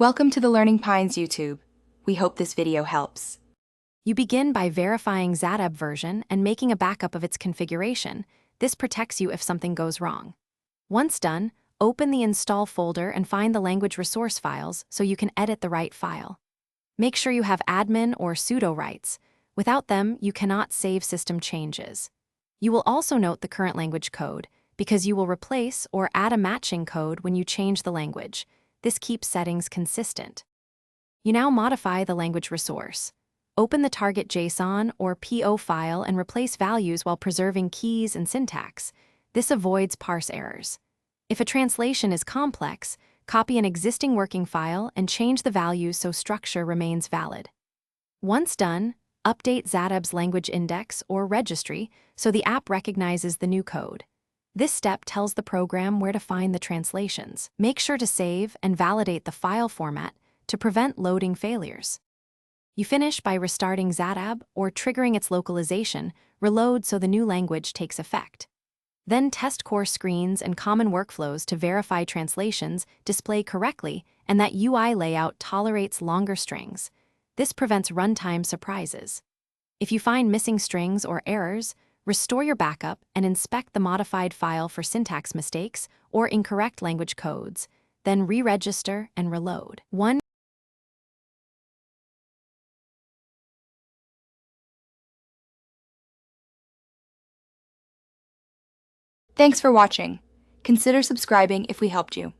Welcome to the Learning Pines YouTube. We hope this video helps. You begin by verifying Xatab version and making a backup of its configuration. This protects you if something goes wrong. Once done, open the install folder and find the language resource files so you can edit the right file. Make sure you have admin or sudo rights. Without them, you cannot save system changes. You will also note the current language code, because you will replace or add a matching code when you change the language. This keeps settings consistent. You now modify the language resource. Open the target JSON or PO file and replace values while preserving keys and syntax. This avoids parse errors. If a translation is complex, copy an existing working file and change the values so structure remains valid. Once done, update Xatab's language index or registry so the app recognizes the new code. This step tells the program where to find the translations. Make sure to save and validate the file format to prevent loading failures. You finish by restarting Xatab or triggering its localization, reload so the new language takes effect. Then test core screens and common workflows to verify translations display correctly and that UI layout tolerates longer strings. This prevents runtime surprises. If you find missing strings or errors, restore your backup and inspect the modified file for syntax mistakes or incorrect language codes. Then re-register and reload. Thanks for watching. Consider subscribing if we helped you.